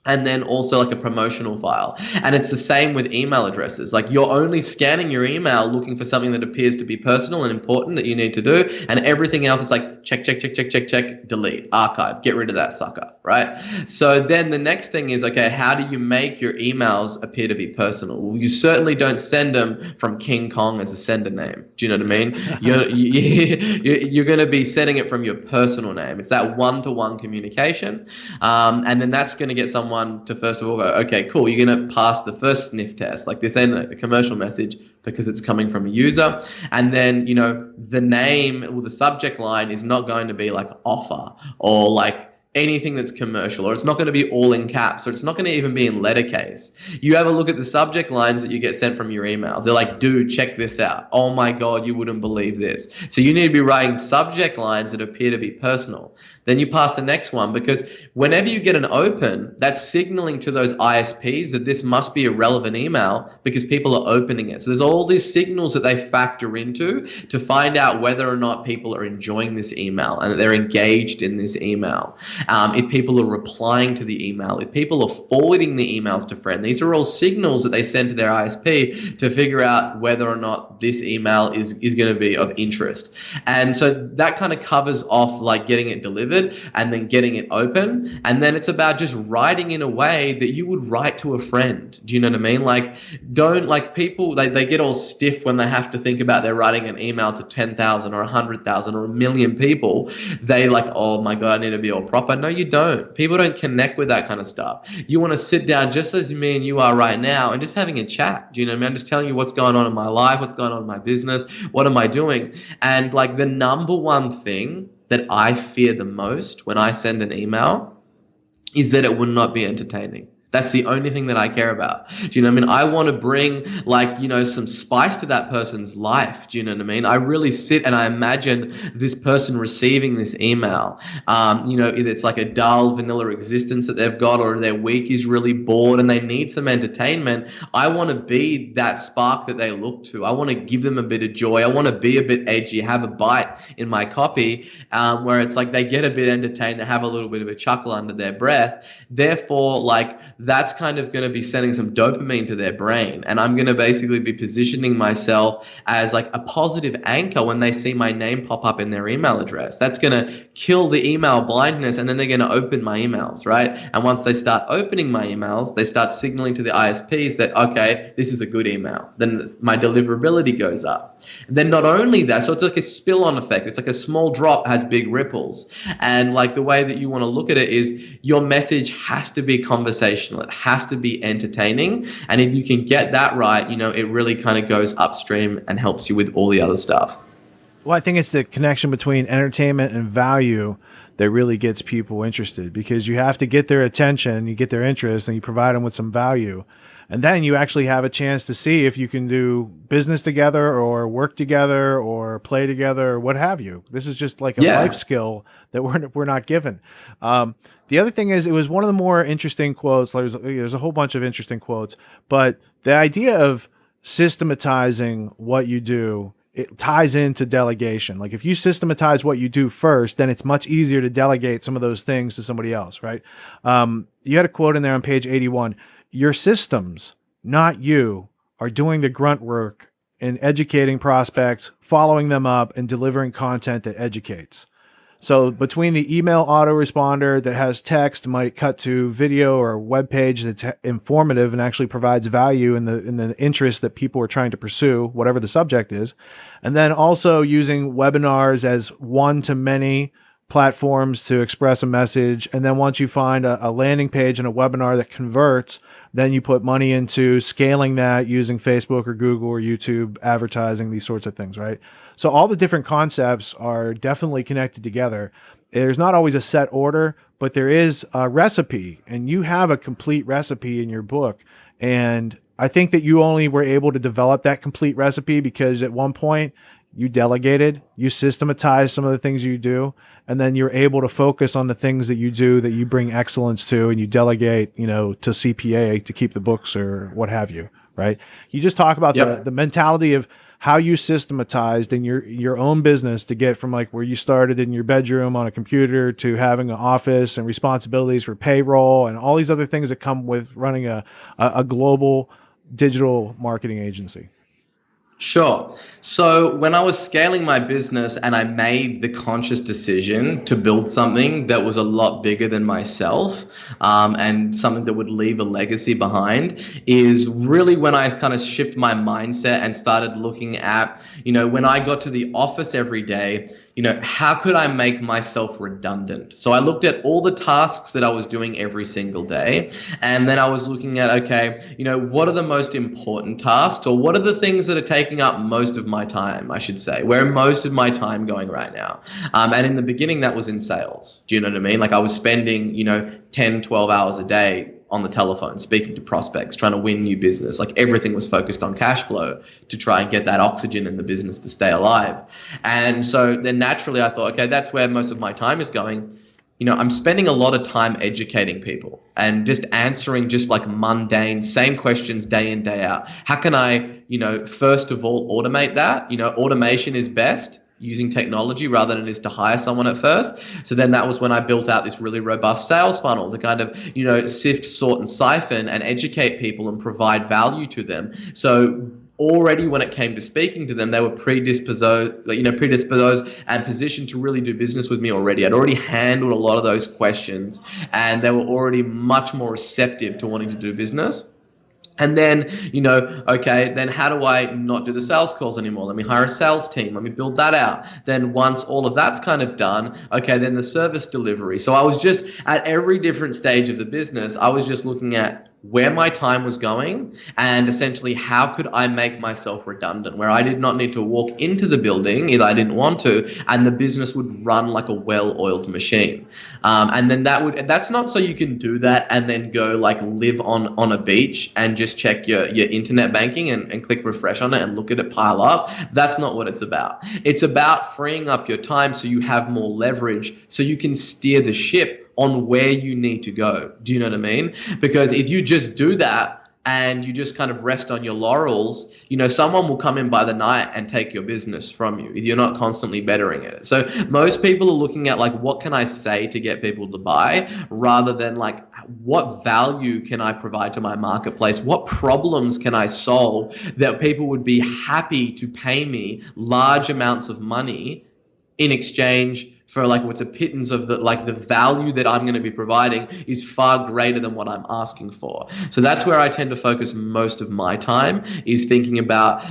and then also like a promotional file. And it's the same with email addresses. Like you're only scanning your email looking for something that appears to be personal and important that you need to do, and everything else, it's like check, delete, archive, get rid of that sucker, right? So then the next thing is, okay, how do you make your emails appear to be personal? Well, you certainly don't send them from King Kong as a sender name. Do you know what I mean? You're going to be sending it from your personal name. It's that one-to-one communication. And then that's going to get someone to, first of all, go, okay, cool, you're going to pass the first sniff test. Like, this ain't a commercial message because it's coming from a user. And then, the name or the subject line is not going to be like offer or like anything that's commercial, or it's not going to be all in caps, or it's not going to even be in letter case. You have a look at the subject lines that you get sent from your emails. They're like, dude, check this out. Oh my God, you wouldn't believe this. So you need to be writing subject lines that appear to be personal. Then you pass the next one, because whenever you get an open, that's signaling to those ISPs that this must be a relevant email because people are opening it. So there's all these signals that they factor into to find out whether or not people are enjoying this email and that they're engaged in this email. If people are replying to the email, if people are forwarding the emails to friends, these are all signals that they send to their ISP to figure out whether or not this email is going to be of interest. And so that kind of covers off like getting it delivered and then getting it open. And then it's about just writing in a way that you would write to a friend. Do you know what I mean? Like, don't, like, people, they get all stiff when they have to think about they're writing an email to 10,000 or 100,000 or 1,000,000 people. They like, oh my God, I need to be all proper. No, you don't. People don't connect with that kind of stuff. You want to sit down just as me and you are right now and just having a chat. Do you know what I mean? I'm just telling you what's going on in my life, what's going on in my business, what am I doing? And like, the number one thing that I fear the most when I send an email is that it would not be entertaining. That's the only thing that I care about. Do you know what I mean? I want to bring like, some spice to that person's life. Do you know what I mean? I really sit and I imagine this person receiving this email. Either it's like a dull vanilla existence that they've got, or their week is really bored and they need some entertainment. I want to be that spark that they look to. I want to give them a bit of joy. I want to be a bit edgy, have a bite in my copy, where it's like they get a bit entertained, they have a little bit of a chuckle under their breath. Therefore, like, that's kind of going to be sending some dopamine to their brain. And I'm going to basically be positioning myself as like a positive anchor when they see my name pop up in their email address. That's going to kill the email blindness, and then they're going to open my emails, right? And once they start opening my emails, they start signaling to the ISPs that, okay, this is a good email. Then my deliverability goes up. And then not only that, so it's like a spill-on effect. It's like a small drop has big ripples. And like, the way that you want to look at it is your message has to be conversational. It has to be entertaining. And if you can get that right, it really kind of goes upstream and helps you with all the other stuff. Well, I think it's the connection between entertainment and value that really gets people interested, because you have to get their attention, you get their interest, and you provide them with some value. And then you actually have a chance to see if you can do business together or work together or play together or what have you. This is just like a life skill that we're not given. The other thing is, it was one of the more interesting quotes. There's a whole bunch of interesting quotes, but the idea of systematizing what you do, it ties into delegation. Like, if you systematize what you do first, then it's much easier to delegate some of those things to somebody else, right? You had a quote in there on page 81. Your systems, not you, are doing the grunt work in educating prospects, following them up, and delivering content that educates. So between the email autoresponder that has text, might cut to video or a web page that's informative and actually provides value in the interest that people are trying to pursue, whatever the subject is, and then also using webinars as one-to-many platforms to express a message. And then once you find a landing page and a webinar that converts, then you put money into scaling that using Facebook or Google or YouTube advertising, these sorts of things, right? So all the different concepts are definitely connected together. There's not always a set order, but there is a recipe, and you have a complete recipe in your book. And I think that you only were able to develop that complete recipe because at one point you delegated, you systematized some of the things you do, and then you're able to focus on the things that you do that you bring excellence to, and you delegate, to CPA to keep the books or what have you, right? You just talk about the mentality of how you systematized in your own business to get from like where you started in your bedroom on a computer to having an office and responsibilities for payroll and all these other things that come with running a global digital marketing agency. Sure. So when I was scaling my business and I made the conscious decision to build something that was a lot bigger than myself, and something that would leave a legacy behind, is really when I kind of shift my mindset and started looking at, when I got to the office every day, how could I make myself redundant? So I looked at all the tasks that I was doing every single day, and then I was looking at, okay, what are the most important tasks, or what are the things that are taking up most of my time, I should say, where most of my time going right now? And in the beginning, that was in sales. Do you know what I mean? Like I was spending, 10, 12 hours a day on the telephone, speaking to prospects, trying to win new business. Like everything was focused on cash flow to try and get that oxygen in the business to stay alive. And so then naturally I thought, okay, that's where most of my time is going. I'm spending a lot of time educating people and just answering just like mundane, same questions day in, day out. How can I, first of all, automate that? Automation is best using technology rather than it is to hire someone at first. So then that was when I built out this really robust sales funnel to kind of, sift, sort, and siphon and educate people and provide value to them. So already when it came to speaking to them, they were predisposed and positioned to really do business with me already. I'd already handled a lot of those questions and they were already much more receptive to wanting to do business. And then, okay, then how do I not do the sales calls anymore? Let me hire a sales team. Let me build that out. Then once all of that's kind of done, okay, then the service delivery. So I was just at every different stage of the business, I was just looking at where my time was going and essentially how could I make myself redundant, where I did not need to walk into the building if I didn't want to, and the business would run like a well-oiled machine. And then that's not so you can do that and then go like live on a beach and just check your internet banking and click refresh on it and look at it pile up. That's not what it's about. It's about freeing up your time so you have more leverage so you can steer the ship on where you need to go. Do you know what I mean? Because if you just do that and you just kind of rest on your laurels, someone will come in by the night and take your business from you if you're not constantly bettering it. So most people are looking at like, what can I say to get people to buy, rather than like, what value can I provide to my marketplace? What problems can I solve that people would be happy to pay me large amounts of money in exchange for like what's a pittance of the value that I'm going to be providing is far greater than what I'm asking for. So that's where I tend to focus most of my time, is thinking about,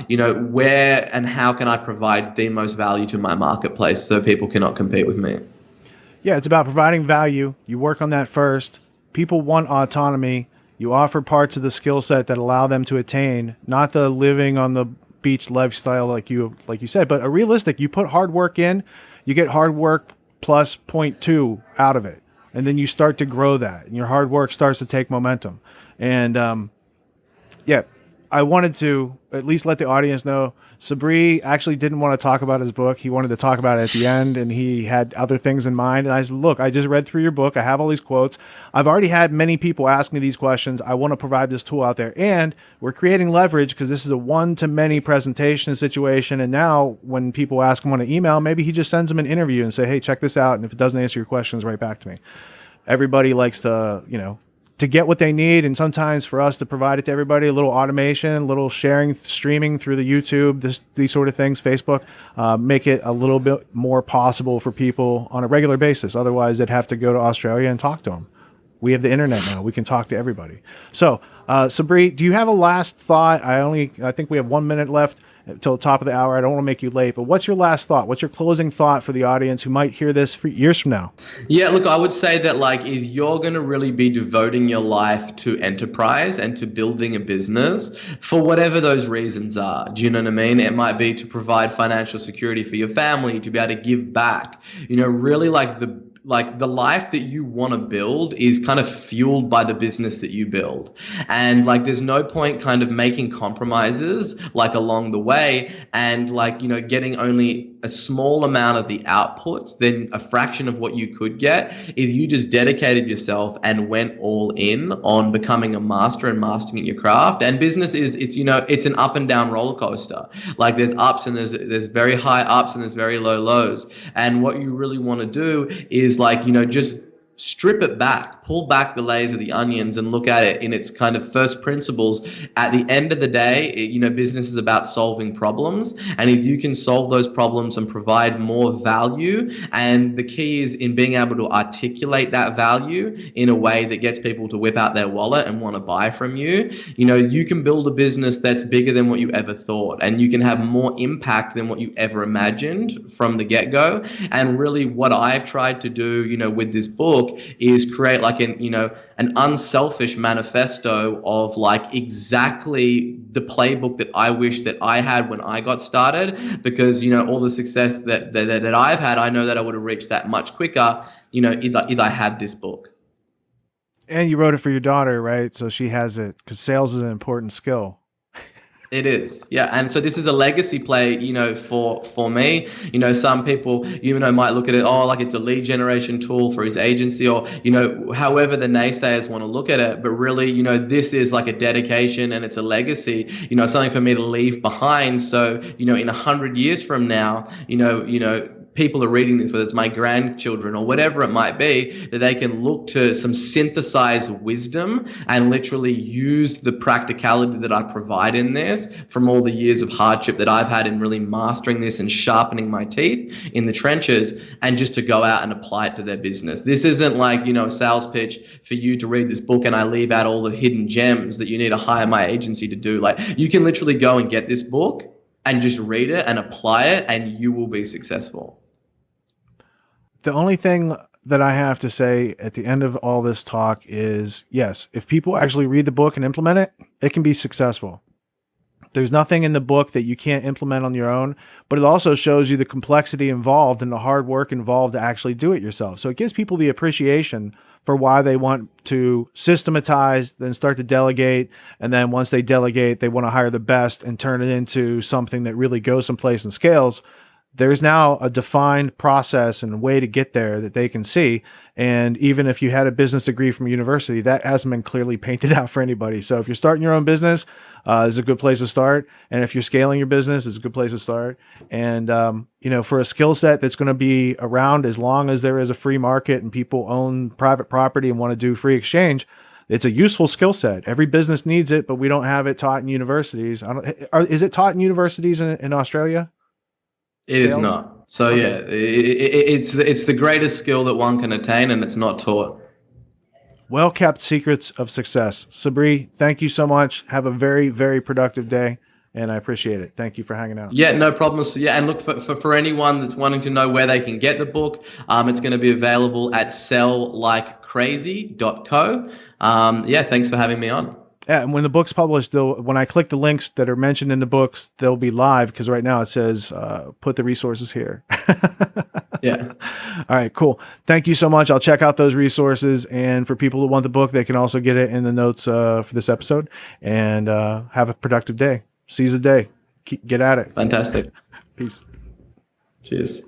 where and how can I provide the most value to my marketplace so people cannot compete with me. Yeah, it's about providing value. You work on that first. People want autonomy. You offer parts of the skill set that allow them to attain, not the living on the beach lifestyle like you said, but a realistic, you put hard work in, you get hard work plus 0.2 out of it. And then you start to grow that and your hard work starts to take momentum. And yeah, I wanted to at least let the audience know Sabri actually didn't want to talk about his book. He wanted to talk about it at the end, and he had other things in mind. And I said, look, I just read through your book. I have all these quotes. I've already had many people ask me these questions. I want to provide this tool out there. And we're creating leverage because this is a one-to-many presentation situation. And now when people ask him on an email, maybe he just sends them an interview and say, hey, check this out. And if it doesn't answer your questions, write back to me. Everybody likes to, to get what they need, and sometimes for us to provide it to everybody, a little automation, a little sharing, streaming through the YouTube, these sort of things, Facebook, make it a little bit more possible for people on a regular basis. Otherwise, they'd have to go to Australia and talk to them. We have the internet now. We can talk to everybody. So, Sabri, do you have a last thought? I think we have 1 minute left till the top of the hour. I don't want to make you late, but what's your last thought? What's your closing thought for the audience who might hear this for years from now? Yeah, look, I would say that like if you're going to really be devoting your life to enterprise and to building a business for whatever those reasons are, do you know what I mean? It might be to provide financial security for your family, to be able to give back, really like the life that you want to build is kind of fueled by the business that you build. And like, there's no point kind of making compromises like along the way and like, getting only a small amount of the outputs, then a fraction of what you could get if you just dedicated yourself and went all in on becoming a master and mastering your craft. And business it's an up and down roller coaster. Like there's ups and there's very high ups and there's very low lows. And what you really want to do is like, just strip it back, pull back the layers of the onions and look at it in its kind of first principles, at the end of the day, business is about solving problems. And if you can solve those problems and provide more value, and the key is in being able to articulate that value in a way that gets people to whip out their wallet and want to buy from you, you can build a business that's bigger than what you ever thought, and you can have more impact than what you ever imagined from the get-go. And really what I've tried to do, with this book is create like an unselfish manifesto of like exactly the playbook that I wish that I had when I got started, because all the success that I've had, I know that I would have reached that much quicker, if I had this book. And you wrote it for your daughter, right? So she has it, because sales is an important skill. It is, yeah. And so this is a legacy play, for me. Some people, might look at it, like it's a lead generation tool for his agency, or, however the naysayers want to look at it. But really, this is like a dedication, and it's a legacy, something for me to leave behind. So, in 100 years from now, people are reading this, whether it's my grandchildren or whatever it might be, that they can look to some synthesized wisdom and literally use the practicality that I provide in this from all the years of hardship that I've had in really mastering this and sharpening my teeth in the trenches, and just to go out and apply it to their business. This isn't like, a sales pitch for you to read this book and I leave out all the hidden gems that you need to hire my agency to do. Like, you can literally go and get this book and just read it and apply it, and you will be successful. The only thing that I have to say at the end of all this talk is, yes, if people actually read the book and implement it, it can be successful. There's nothing in the book that you can't implement on your own, but it also shows you the complexity involved and the hard work involved to actually do it yourself. So it gives people the appreciation for why they want to systematize, then start to delegate. And then once they delegate, they want to hire the best and turn it into something that really goes someplace and scales. There's now a defined process and way to get there that they can see. And even if you had a business degree from university, that hasn't been clearly painted out for anybody. So if you're starting your own business, this is a good place to start. And if you're scaling your business, it's a good place to start. And, for a skill set that's going to be around as long as there is a free market and people own private property and want to do free exchange, it's a useful skill set. Every business needs it, but we don't have it taught in universities. Is it taught in universities in Australia? It is not. So okay. Yeah, it's the greatest skill that one can attain, and it's not taught. Well-kept secrets of success. Sabri, thank you so much. Have a very, very productive day, and I appreciate it. Thank you for hanging out. Yeah, no problems. Yeah, and look, for anyone that's wanting to know where they can get the book, it's going to be available at selllikecrazy.co. Thanks for having me on. Yeah, and when the book's published, when I click the links that are mentioned in the books, they'll be live, because right now it says, put the resources here. Yeah. All right, cool. Thank you so much. I'll check out those resources. And for people who want the book, they can also get it in the notes for this episode. And have a productive day. Seize the day. Get at it. Fantastic. Peace. Cheers.